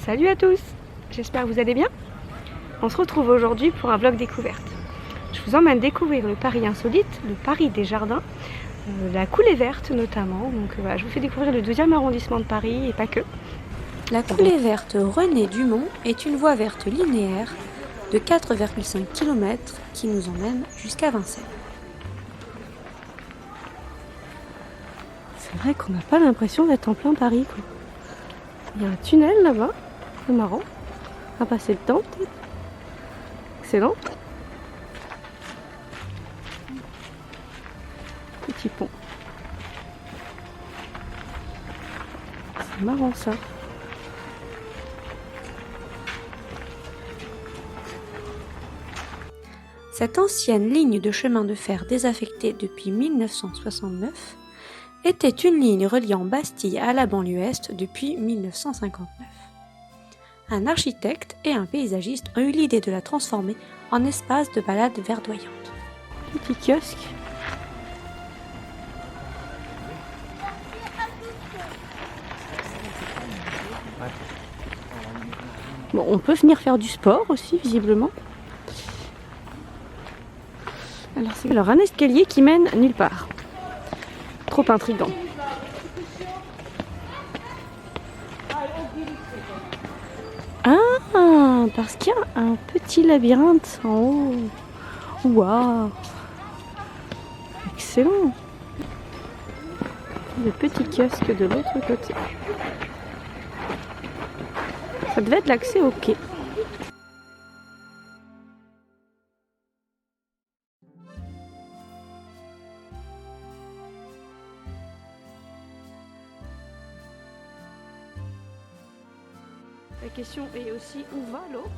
Salut à tous, j'espère que vous allez bien. On se retrouve aujourd'hui pour un vlog découverte. Je vous emmène découvrir le Paris insolite, le Paris des jardins, la coulée verte notamment. Donc voilà, je vous fais découvrir le 12e arrondissement de Paris et pas que. La coulée verte René Dumont est une voie verte linéaire de 4,5 km qui nous emmène jusqu'à Vincennes. C'est vrai qu'on n'a pas l'impression d'être en plein Paris, quoi. Il y a un tunnel là-bas, c'est marrant. On va passer le temps peut-être. Excellent. Petit pont. C'est marrant ça. Cette ancienne ligne de chemin de fer désaffectée depuis 1969 était une ligne reliant Bastille à la banlieue est depuis 1959. Un architecte et un paysagiste ont eu l'idée de la transformer en espace de balade verdoyante. Petit kiosque. Bon, on peut venir faire du sport aussi, visiblement. Alors un escalier qui mène nulle part. Trop intriguant. Ah, parce qu'il y a un petit labyrinthe en haut. Waouh! Excellent! Le petit kiosque de l'autre côté. Ça devait être l'accès au quai. La question est aussi où va l'eau?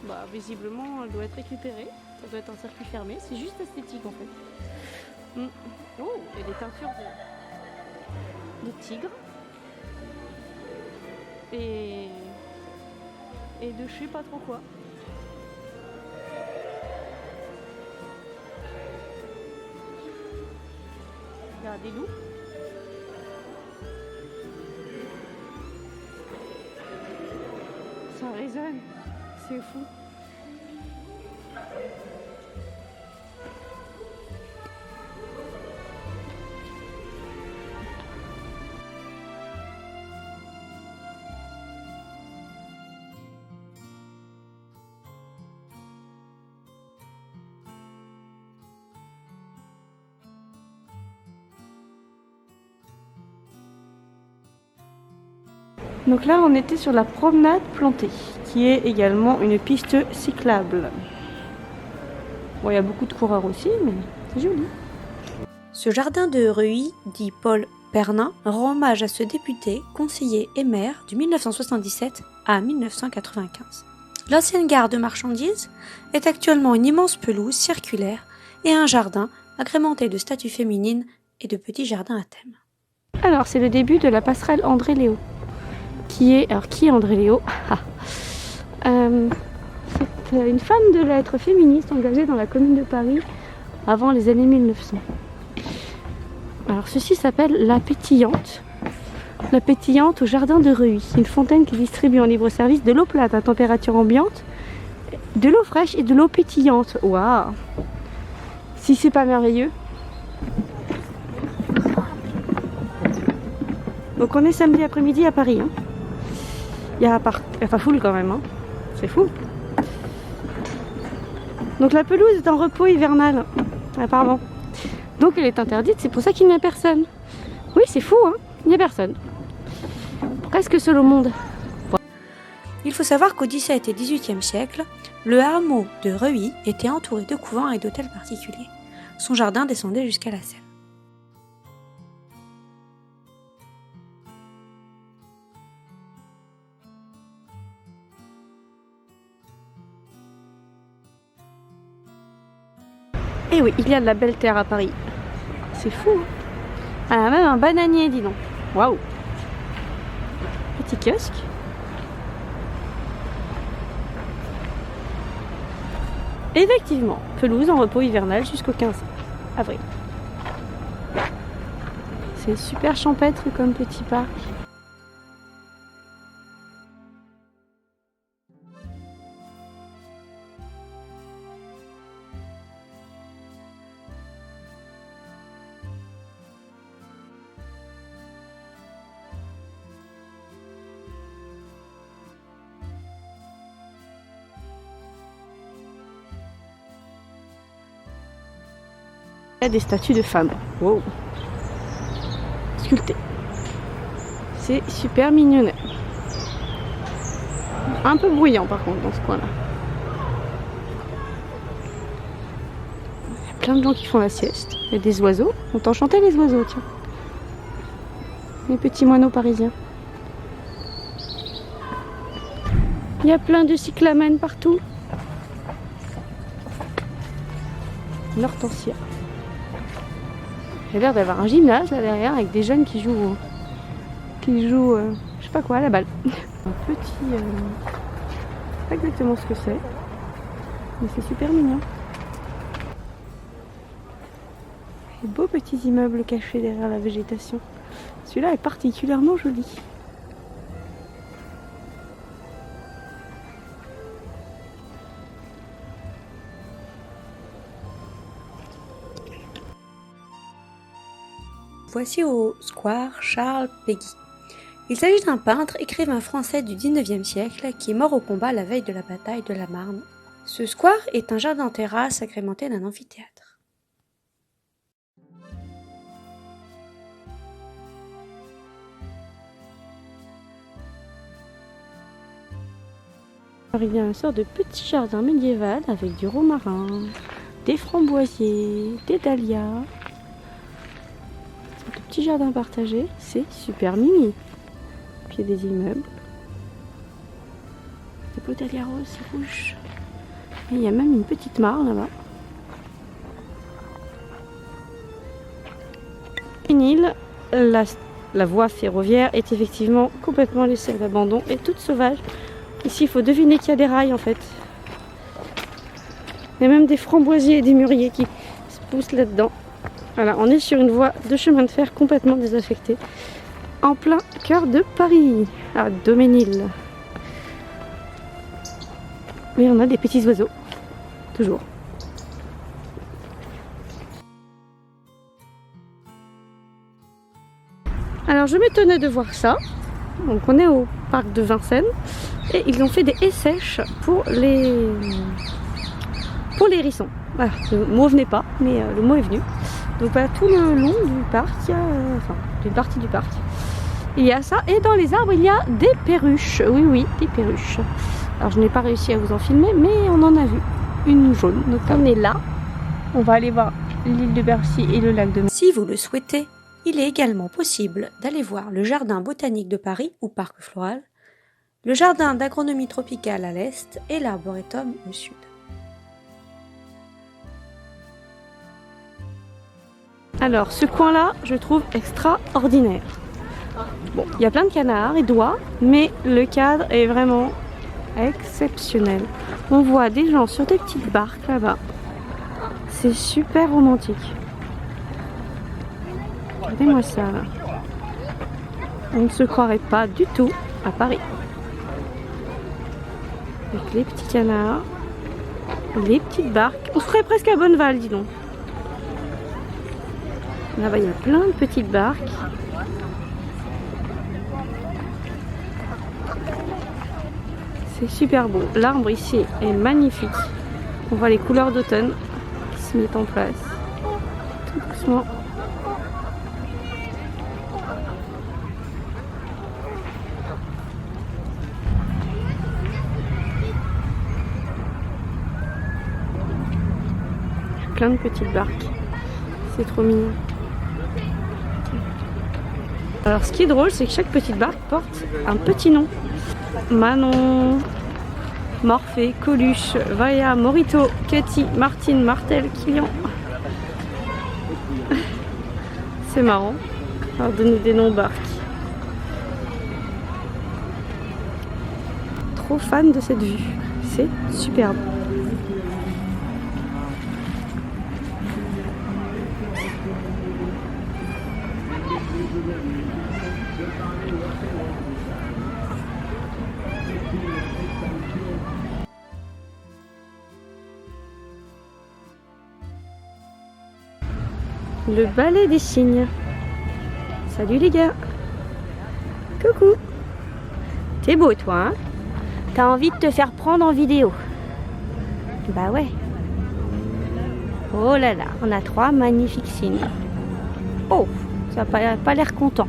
Bah visiblement elle doit être récupérée, ça doit être un circuit fermé, c'est juste esthétique en fait. Oh, il y a des teintures de tigres et de je sais pas trop quoi. Il y a des loups. Ça résonne, c'est fou. Donc là, on était sur la promenade plantée, qui est également une piste cyclable. Bon, il y a beaucoup de coureurs aussi, mais c'est joli. Ce jardin de Reuilly, dit Paul Pernin, rend hommage à ce député, conseiller et maire du 1977 à 1995. L'ancienne gare de marchandises est actuellement une immense pelouse circulaire et un jardin agrémenté de statues féminines et de petits jardins à thème. Alors, c'est le début de la passerelle André Léo. Qui est André Léo? C'est une femme de lettres féministe engagée dans la Commune de Paris avant les années 1900. Alors ceci s'appelle La Pétillante. La Pétillante au jardin de Reuilly. Une fontaine qui distribue en libre service de l'eau plate à température ambiante, de l'eau fraîche et de l'eau pétillante. Waouh! Si c'est pas merveilleux. Donc on est samedi après-midi à Paris. Hein. Il y a pas foule quand même. Hein. C'est fou. Donc la pelouse est en repos hivernal, apparemment. Donc elle est interdite, c'est pour ça qu'il n'y a personne. Oui, c'est fou, hein. Il n'y a personne. Presque seul au monde. Il faut savoir qu'au XVIIe et XVIIIe siècle, le hameau de Reuilly était entouré de couvents et d'hôtels particuliers. Son jardin descendait jusqu'à la Seine. Et oui, il y a de la belle terre à Paris. C'est fou, hein. Ah, même un bananier, dis donc. Waouh. Petit kiosque. Effectivement, pelouse en repos hivernal jusqu'au 15 avril. C'est super champêtre comme petit parc. Il y a des statues de femmes. Wow. Sculptées. C'est super mignonnet. Un peu bruyant par contre dans ce coin-là. Il y a plein de gens qui font la sieste. Il y a des oiseaux. On t'enchantait les oiseaux, tiens. Les petits moineaux parisiens. Il y a plein de cyclamènes partout. Une hortensia. Il y a l'air d'avoir un gymnase là derrière avec des jeunes qui jouent je sais pas quoi, à la balle. Un petit... je sais pas exactement ce que c'est, mais c'est super mignon. Des beaux petits immeubles cachés derrière la végétation. Celui-là est particulièrement joli. Voici au square Charles Péguy. Il s'agit d'un peintre, écrivain français du XIXe siècle qui est mort au combat la veille de la bataille de la Marne. Ce square est un jardin-terrasse agrémenté d'un amphithéâtre. Alors, il y a une sorte de petit jardin médiéval avec du romarin, des framboisiers, des dahlias. C'est un petit jardin partagé, c'est super mimi. Puis il y a des immeubles, des beaux dahlias roses et rouges. Et il y a même une petite mare là-bas. Une île, la voie ferroviaire est effectivement complètement laissée à l'abandon et toute sauvage. Ici, il faut deviner qu'il y a des rails en fait. Il y a même des framboisiers et des mûriers qui se poussent là-dedans. Voilà, on est sur une voie de chemin de fer complètement désaffectée. En plein cœur de Paris, à Doménil. Mais on a des petits oiseaux, toujours. Alors je m'étonnais de voir ça. Donc on est au parc de Vincennes et ils ont fait des haies sèches pour les hérissons. Voilà, le mot venait pas, mais le mot est venu. Donc voilà, tout le long du parc, il y a, enfin d'une partie du parc, il y a ça. Et dans les arbres, il y a des perruches. Oui, oui, des perruches. Alors je n'ai pas réussi à vous en filmer, mais on en a vu une jaune. Donc on est là, on va aller voir l'île de Bercy et le lac de Mont. Si vous le souhaitez, il est également possible d'aller voir le jardin botanique de Paris ou parc floral, le jardin d'agronomie tropicale à l'est et l'arboretum au sud. Alors ce coin-là, je trouve extraordinaire. Bon, il y a plein de canards et d'oies, mais le cadre est vraiment exceptionnel. On voit des gens sur des petites barques là-bas. C'est super romantique. Regardez-moi ça là. On ne se croirait pas du tout à Paris. Avec les petits canards, les petites barques. On serait presque à Bonneval, dis donc. Là-bas, il y a plein de petites barques. C'est super beau. L'arbre ici est magnifique. On voit les couleurs d'automne qui se mettent en place. Tout doucement. Plein de petites barques. C'est trop mignon. Alors ce qui est drôle, c'est que chaque petite barque porte un petit nom. Manon, Morphée, Coluche, Vaya, Morito, Katy, Martine, Martel, Kilian. C'est marrant. Alors donner des noms barques. Trop fan de cette vue. C'est superbe. Le ballet des cygnes. Salut les gars. Coucou. T'es beau toi, hein? T'as envie de te faire prendre en vidéo. Bah ouais. Oh là là, on a 3 magnifiques cygnes. Oh, ça n'a pas l'air content.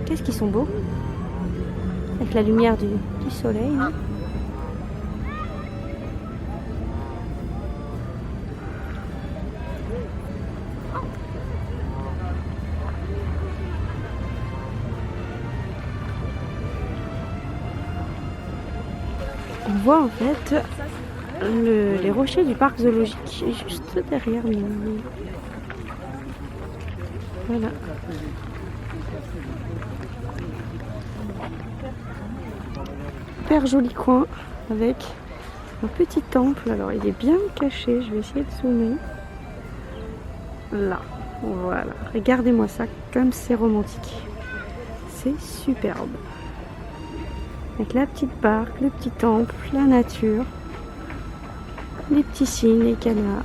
Qu'est-ce qu'ils sont beaux. Avec la lumière du soleil. Hein. On voit en fait les rochers du parc zoologique juste derrière nous. Voilà. Super joli coin avec un petit temple. Alors il est bien caché, je vais essayer de zoomer. Là, voilà. Regardez-moi ça, comme c'est romantique. C'est superbe. Avec la petite barque, le petit temple, la nature, les petits cygnes, les canards.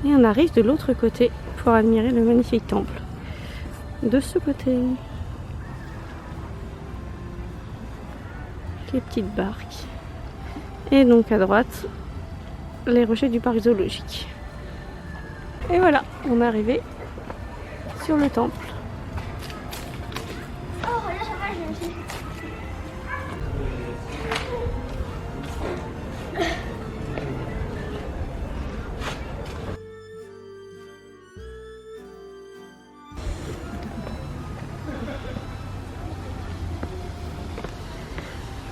Et on arrive de l'autre côté pour admirer le magnifique temple. De ce côté. Les petites barques. Et donc à droite, les rochers du parc zoologique. Et voilà, on est arrivé sur le temple.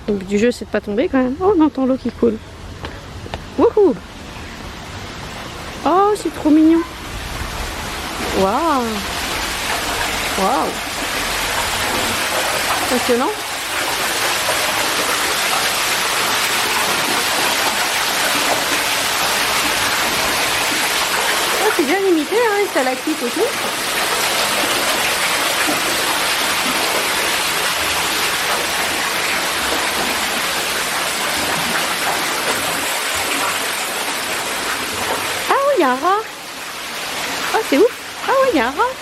Le but du jeu, c'est de pas tomber quand même. Oh, on entend l'eau qui coule. Wouhou! Oh, c'est trop mignon. Waouh! Waouh! Impressionnant. Oh, c'est bien limité, hein, les stalactites et tout. Il y a un rat. Oh, c'est ouf. Ah ouais, il y a un rat.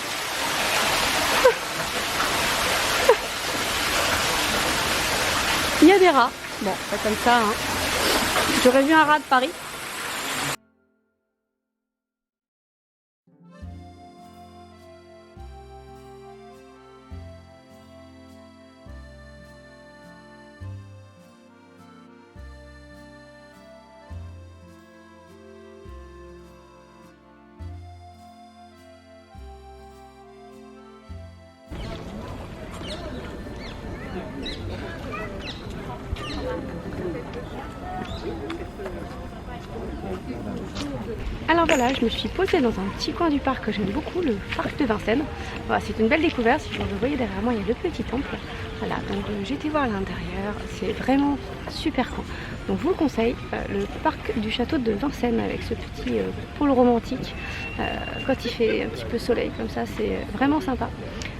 Il y a des rats. Bon, pas comme ça. Hein. J'aurais vu un rat de Paris. Alors voilà, je me suis posée dans un petit coin du parc que j'aime beaucoup, le parc de Vincennes. Voilà, c'est une belle découverte. Si vous voyez derrière moi, il y a le petit temple. Voilà, donc j'ai été voir à l'intérieur. C'est vraiment super cool. Donc je vous le conseille, le parc du château de Vincennes avec ce petit pôle romantique. Quand il fait un petit peu soleil comme ça, c'est vraiment sympa.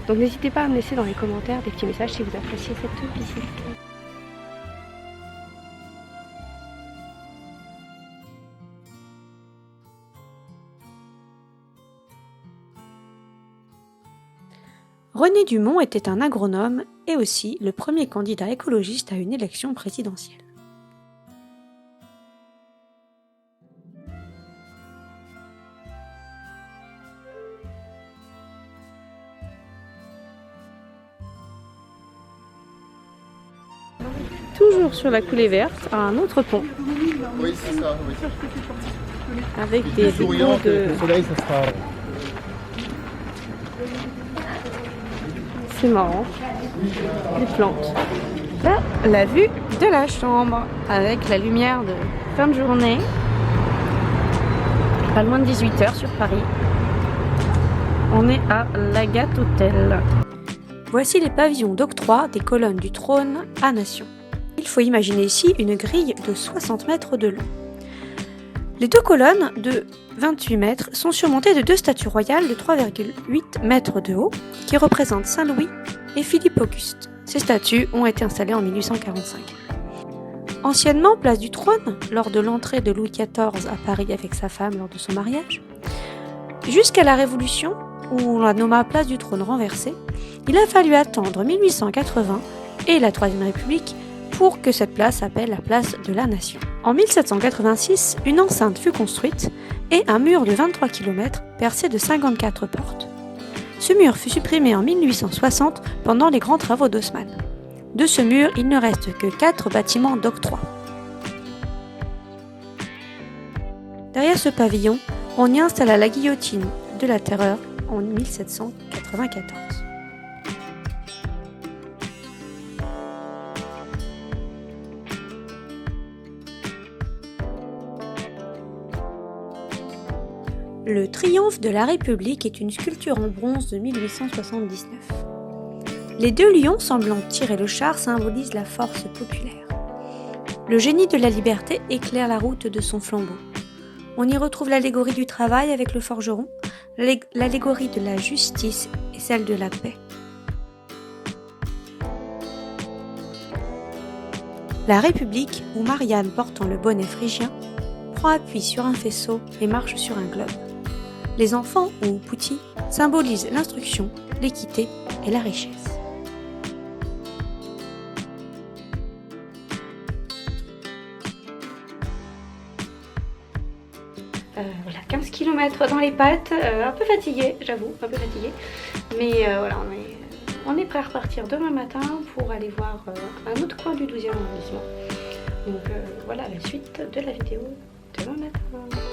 Donc n'hésitez pas à me laisser dans les commentaires des petits messages si vous appréciez cette visite. René Dumont était un agronome et aussi le premier candidat écologiste à une élection présidentielle. Toujours sur la coulée verte, à un autre pont. Oui, c'est ça, oui. Avec des dépôts de... Le soleil, ça sera... C'est marrant. Des plantes. Là, la vue de la chambre avec la lumière de fin de journée. Pas loin de 18h sur Paris. On est à l'Agathe Hotel. Voici les pavillons d'octroi des colonnes du trône à Nation. Il faut imaginer ici une grille de 60 mètres de long. Les deux colonnes de 28 mètres sont surmontées de deux statues royales de 3,8 mètres de haut qui représentent Saint-Louis et Philippe Auguste. Ces statues ont été installées en 1845. Anciennement place du Trône, lors de l'entrée de Louis XIV à Paris avec sa femme lors de son mariage, jusqu'à la Révolution, où l'on la nomma place du trône renversé, il a fallu attendre 1880 et la Troisième République pour que cette place s'appelle la place de la Nation. En 1786, une enceinte fut construite et un mur de 23 km percé de 54 portes. Ce mur fut supprimé en 1860 pendant les grands travaux d'Haussmann. De ce mur, il ne reste que 4 bâtiments d'octroi. Derrière ce pavillon, on y installa la guillotine de la Terreur en 1794. Le triomphe de la République est une sculpture en bronze de 1879. Les 2 lions semblant tirer le char symbolisent la force populaire. Le génie de la liberté éclaire la route de son flambeau. On y retrouve l'allégorie du travail avec le forgeron, l'allégorie de la justice et celle de la paix. La République, où Marianne portant le bonnet phrygien, prend appui sur un faisceau et marche sur un globe. Les enfants, ou putti, symbolisent l'instruction, l'équité et la richesse. Voilà, 15 km dans les pattes, un peu fatigué, j'avoue, un peu fatigué. Mais voilà, on est prêt à repartir demain matin pour aller voir un autre coin du 12e arrondissement. Donc voilà la suite de la vidéo demain matin.